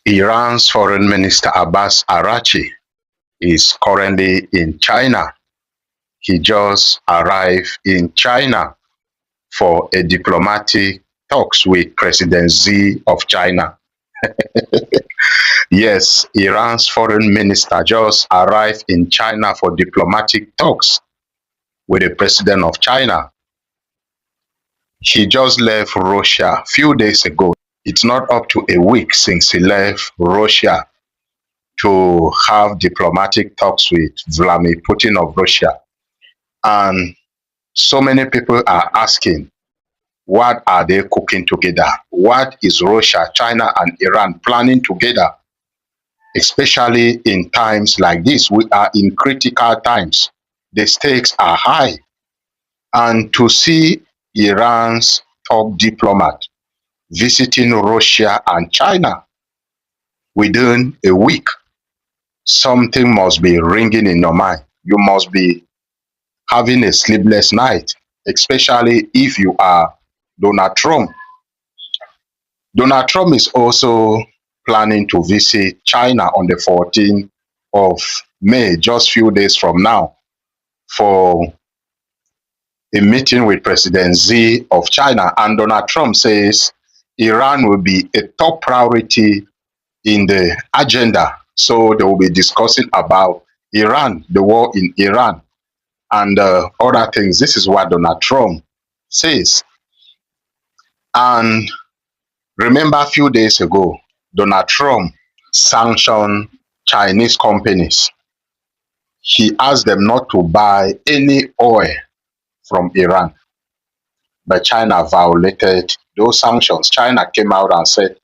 Iran's Foreign Minister Abbas Araghchi is currently in China. He just arrived in China for a diplomatic talks with President Xi of China. Yes, Iran's foreign minister just arrived in China for diplomatic talks with the president of China. He just left Russia a few days ago. It's not up to a week since he left Russia to have diplomatic talks with Vladimir Putin of Russia. And so many people are asking, what are they cooking together? What is Russia, China, and Iran planning together? Especially in times like this, we are in critical times. The stakes are high. And to see Iran's top diplomat visiting Russia and China within a week, something must be ringing in your mind. You must be having a sleepless night, especially if you are Donald Trump. Donald Trump is also planning to visit China on the 14th of May, just few days from now, for a meeting with President Xi of China. And Donald Trump says Iran will be a top priority in the agenda. So they will be discussing about Iran, the war in Iran, and other things. This is what Donald Trump says. And remember, a few days ago, Donald Trump sanctioned Chinese companies. He asked them not to buy any oil from Iran. But China violated those sanctions. China came out and said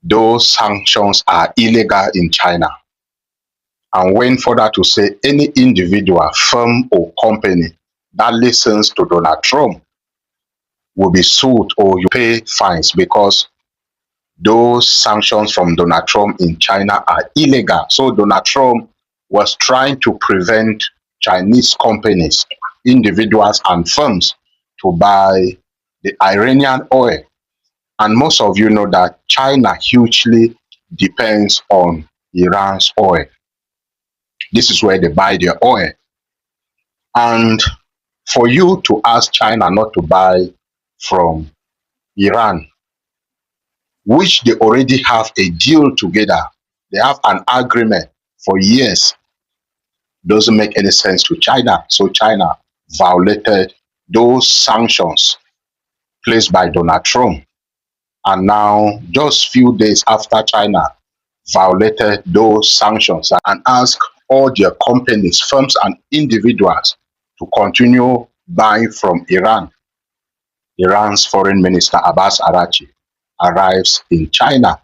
those sanctions are illegal in China, and went further to say any individual, firm, or company that listens to Donald Trump will be sued or you pay fines, because those sanctions from Donald Trump in China are illegal. So Donald Trump was trying to prevent Chinese companies, individuals, and firms to buy the Iranian oil. And most of you know that China hugely depends on Iran's oil. This is where they buy their oil. And for you to ask China not to buy from Iran, which they already have a deal together, they have an agreement for years, doesn't make any sense to China. So China violated those sanctions placed by Donald Trump. And now, just few days after China violated those sanctions and asked all their companies, firms, and individuals to continue buying from Iran, Iran's Foreign Minister Abbas Araghchi arrives in China.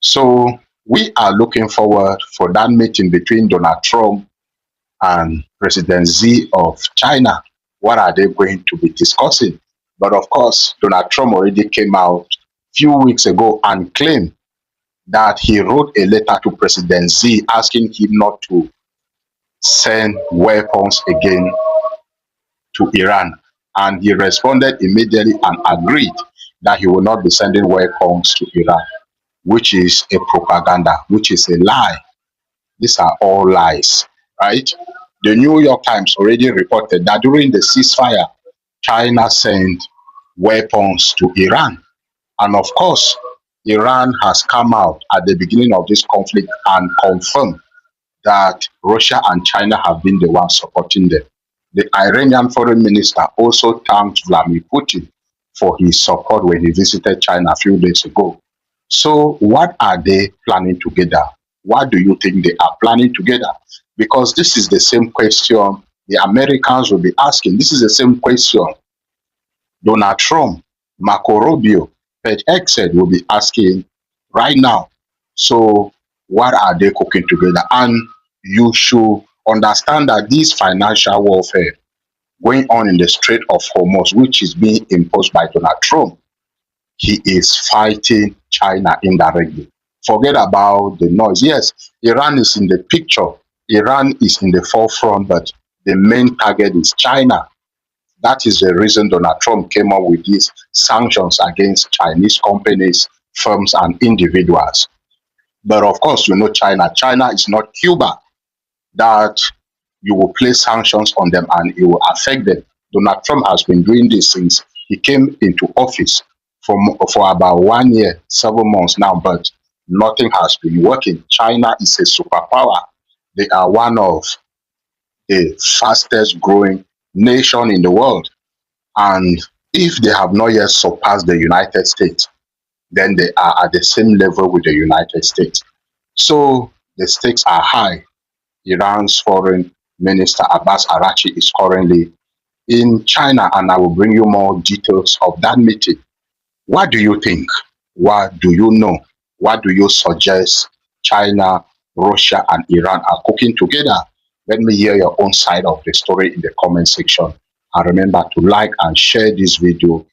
So we are looking forward for that meeting between Donald Trump and President Xi of China. What are they going to be discussing? But of course, Donald Trump already came out a few weeks ago and claimed that he wrote a letter to President Xi asking him not to send weapons again to Iran. And he responded immediately and agreed that he will not be sending weapons to Iran, which is a propaganda, which is a lie. These are all lies, right? The New York Times already reported that during the ceasefire, China sent weapons to Iran. And of course, Iran has come out at the beginning of this conflict and confirmed that Russia and China have been the ones supporting them. The Iranian foreign minister also thanked Vladimir Putin for his support when he visited China a few days ago. So what are they planning together? What do you think they are planning together? Because this is the same question the Americans will be asking. This is the same question Donald Trump, Marco Rubio, Pete Hegseth will be asking right now. So what are they cooking together? And you should understand that this financial warfare going on in the Strait of Hormuz, which is being imposed by Donald Trump, he is fighting China indirectly. Forget about the noise. Yes, Iran is in the picture. Iran is in the forefront, but the main target is China. That is the reason Donald Trump came up with these sanctions against Chinese companies, firms, and individuals. But of course, you know China. China is not Cuba that you will place sanctions on them and it will affect them. Donald Trump has been doing this since he came into office for about 1 year, 7 months now, but nothing has been working. China is a superpower. They are one of the fastest growing nation in the world. And if they have not yet surpassed the United States, then they are at the same level with the United States. So the stakes are high. Iran's foreign minister Abbas Araghchi is currently in China, and I will bring you more details of that meeting. What do you think? What do you know? What do you suggest China, Russia, and Iran are cooking together? Let me hear your own side of the story in the comment section. And remember to like and share this video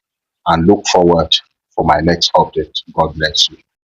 and look forward for my next update. God bless you.